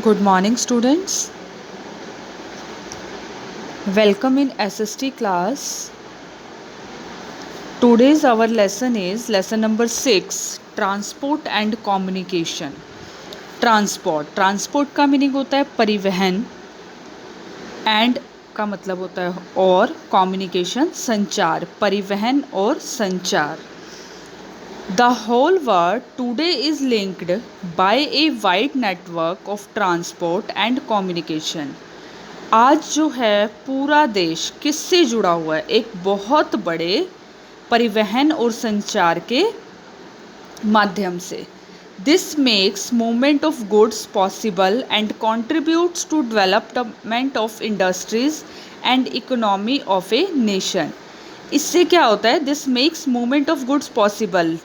Good morning, students. Welcome in SST class. Today's our lesson is lesson number 6, Transport and Communication. Transport का meaning होता है परिवहन, and का मतलब होता है और, कम्युनिकेशन संचार, परिवहन और संचार. The whole world today is linked by a wide network of transport and communication. आज जो है पूरा देश किससे जुड़ा हुआ है? एक बहुत बड़े परिवहन और संचार के माध्यम से. This makes movement of goods possible and contributes to development of industries and economy of a nation. इससे क्या होता है? This makes movement of goods possible.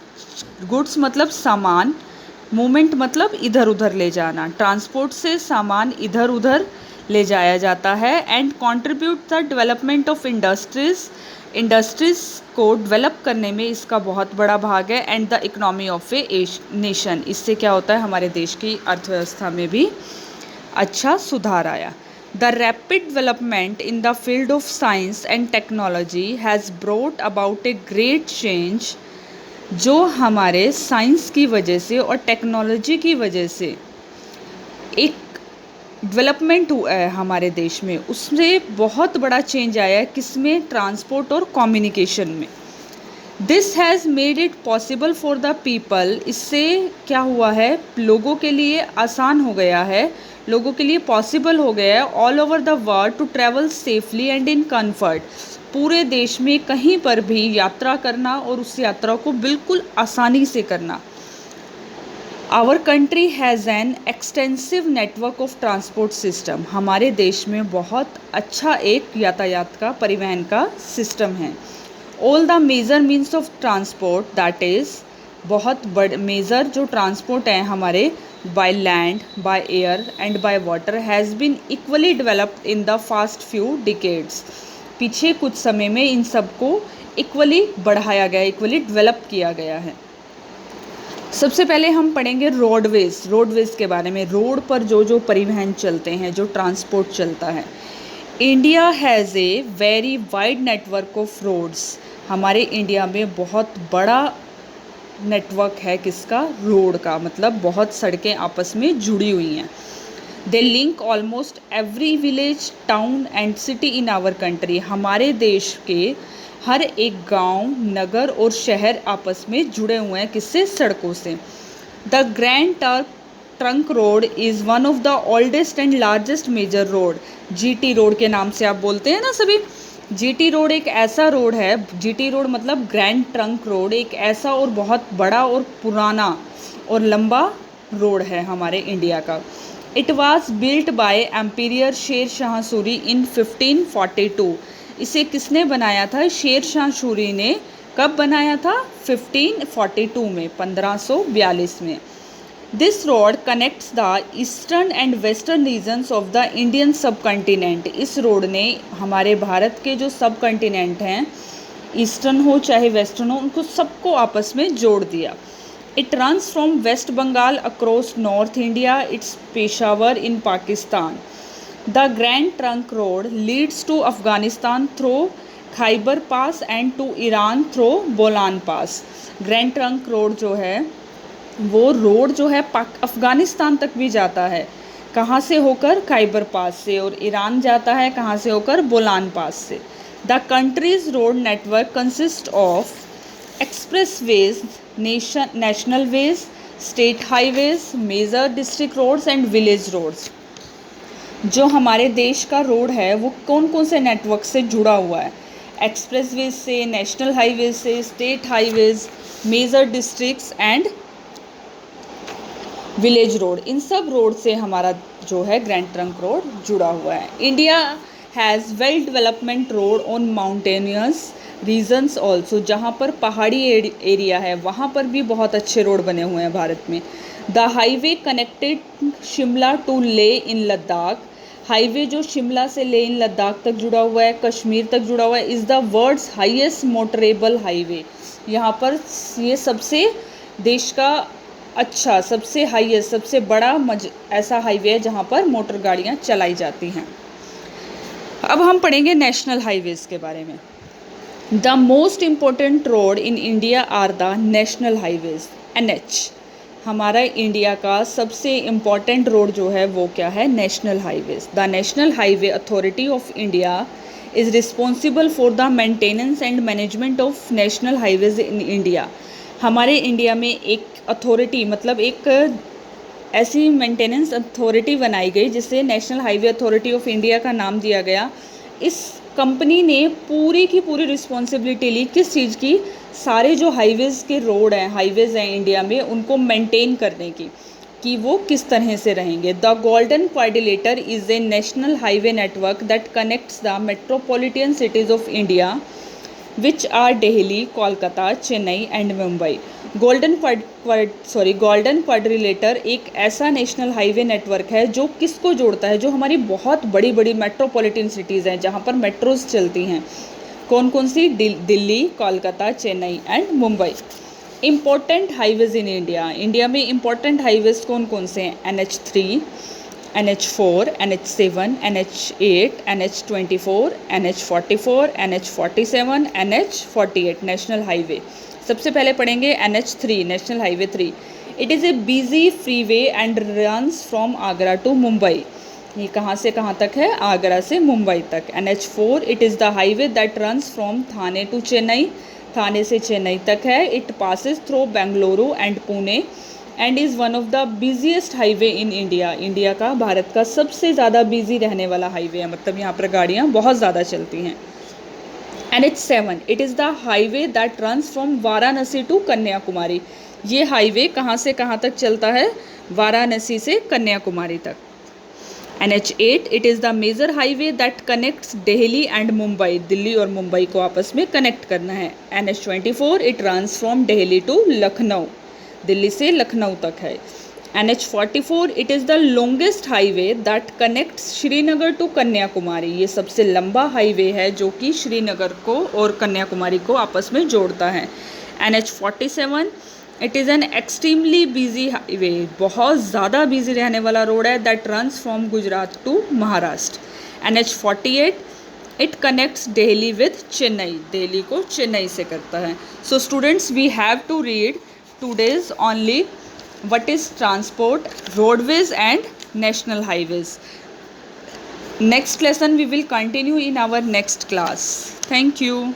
Goods मतलब सामान, मूवमेंट मतलब इधर उधर ले जाना. ट्रांसपोर्ट से सामान इधर उधर ले जाया जाता है. And contribute the development of industries को डेवलप करने में इसका बहुत बड़ा भाग है. And the economy of a nation. इससे क्या होता है? हमारे देश की अर्थव्यवस्था में भी अच्छा सुधार आया. The rapid development in the field of science and technology has brought about a great change. जो हमारे साइंस की वजह से और टेक्नोलॉजी की वजह से एक डेवलपमेंट हुआ है हमारे देश में, उससे बहुत बड़ा चेंज आया है. किसमें? ट्रांसपोर्ट और कम्युनिकेशन में. This has made it possible for the people. इससे क्या हुआ है? लोगों के लिए आसान हो गया है, लोगों के लिए पॉसिबल हो गया है all over the world to travel safely and in comfort. पूरे देश में कहीं पर भी यात्रा करना और उस यात्रा को बिल्कुल आसानी से करना. Our country has an extensive network of transport system. हमारे देश में बहुत अच्छा एक यातायात का, परिवहन का सिस्टम है. All the major means of transport, that is बहुत बड़े मेजर जो ट्रांसपोर्ट हैं हमारे, by land, by air and by water, has been equally developed in the fast few decades. पीछे कुछ समय में इन सबको इक्वली बढ़ाया गया, इक्वली डेवलप किया गया है. सबसे पहले हम पढ़ेंगे रोडवेज़ के बारे में. रोड पर जो जो परिवहन चलते हैं, जो ट्रांसपोर्ट चलता है. India has a very wide network of roads. हमारे इंडिया में बहुत बड़ा नेटवर्क है. किसका? रोड का. मतलब बहुत सड़कें आपस में जुड़ी हुई हैं. They link almost every village, town and city in our country. हमारे देश के हर एक गांव, नगर और शहर आपस में जुड़े हुए हैं. किससे? सड़कों से. The grand trunk road is one of the oldest and largest major road. GT road के नाम से आप बोलते हैं ना सभी. जीटी रोड एक ऐसा रोड है, जीटी रोड मतलब ग्रैंड ट्रंक रोड, एक ऐसा और बहुत बड़ा और पुराना और लंबा रोड है हमारे इंडिया का. It was built by एम्पीरियर Sher Shah Suri इन 1542. इसे किसने बनाया था? शेर शाह सूरी ने. कब बनाया था? 1542 में, 1542 में. This road connects the eastern and western regions of the Indian subcontinent. इस रोड ने हमारे भारत के जो सब कंटिनेंट हैं, ईस्टर्न हो चाहे वेस्टर्न हो, उनको सबको आपस में जोड़ दिया. It runs from West Bengal across north India, it's Peshawar in Pakistan. The grand trunk road leads to Afghanistan through Khyber pass and to Iran through Bolan pass. Grand trunk road जो है, वो रोड जो है अफ़गानिस्तान तक भी जाता है. कहाँ से होकर? खैबर पास से. और ईरान जाता है कहाँ से होकर? बोलान पास से. The country's road network consist of expressways, national ways, state highways, major district roads and village roads. जो हमारे देश का रोड है वो कौन कौन से नेटवर्क से जुड़ा हुआ है? एक्सप्रेसवेज से, नेशनल हाईवेज से, state highways, major districts and village road. इन सब रोड से हमारा जो है ग्रैंड ट्रंक रोड जुड़ा हुआ है. India has well development road on mountainous regions also. जहाँ पर पहाड़ी एरिया है वहाँ पर भी बहुत अच्छे रोड बने हुए हैं भारत में. The highway connected Shimla to Leh in Ladakh. Highway जो शिमला से ले इन लद्दाख तक जुड़ा हुआ है, कश्मीर तक जुड़ा हुआ है, is the world's highest motorable highway. यहाँ पर ये सबसे देश का अच्छा, सबसे हाईएस्ट, सबसे बड़ा ऐसा हाईवे है जहाँ पर मोटर गाड़ियाँ चलाई जाती हैं। अब हम पढ़ेंगे नेशनल हाईवेज़ के बारे में। The most important road in India are the national highways, NH। हमारा इंडिया का सबसे इम्पॉर्टेंट रोड जो है वो क्या है? National highways. The national highway authority of India is responsible for the maintenance and management of national highways in India. हमारे India में एक अथॉरिटी, मतलब एक ऐसी मेंटेनेंस अथॉरिटी बनाई गई जिसे national highway authority of India का नाम दिया गया। इस कंपनी ने पूरी की पूरी रिस्पॉन्सिबिलिटी ली किस चीज़ की? सारे जो हाईवेज़ के रोड हैं, हाईवेज़ हैं इंडिया में, उनको मेंटेन करने की, कि वो किस तरह से रहेंगे। The golden quadrilateral is a national highway network that connects the metropolitan cities of India which are Delhi, Kolkata, Chennai and Mumbai. Golden quadrilateral एक ऐसा नेशनल हाईवे नेटवर्क है जो किसको जोड़ता है? जो हमारी बहुत बड़ी बड़ी मेट्रोपॉलिटन सिटीज़ हैं जहाँ पर मेट्रोज चलती हैं। कौन कौन सी? Delhi, Kolkata, Chennai and Mumbai. Important highways in India, India में इम्पोर्टेंट हाईवेज़ कौन कौन से हैं? NH3, NH4, NH7, NH8, NH24, NH44, NH47, NH48 national highway. सबसे पहले पढ़ेंगे NH3, national highway 3। It is a busy freeway and runs from Agra to Mumbai. ये कहाँ से कहाँ तक है? आगरा से मुंबई तक। NH4, it is the highway that runs from Thane to Chennai, Thane से चेन्नई तक है। It passes through Bengaluru and Pune and is one of the busiest highway in India. India का, भारत का सबसे ज़्यादा बिजी रहने वाला हाईवे है, मतलब यहाँ पर गाड़ियाँ बहुत ज़्यादा चलती हैं। NH7, it is the highway that runs from Varanasi to Kanyakumari. ये हाईवे कहाँ से कहाँ तक चलता है? वाराणसी से कन्याकुमारी तक। NH8, it is the major highway that connects Delhi and Mumbai. Delhi और मुंबई को आपस में कनेक्ट करना है। NH24, it runs from Delhi to Lucknow, Delhi से लखनऊ तक है। NH44, it is the longest highway that connects Srinagar to Kanyakumari. ये सबसे लंबा हाईवे है जो कि श्रीनगर को और कन्याकुमारी को आपस में जोड़ता है। NH47, it is an extremely busy highway, बहुत ज़्यादा बिजी रहने वाला रोड है, that runs from Gujarat to Maharashtra. NH48, it connects Delhi with Chennai, Delhi को चेन्नई से करता है। So students, we have to read today's only what is transport, roadways and national highways. Next lesson we will continue in our next class. Thank you.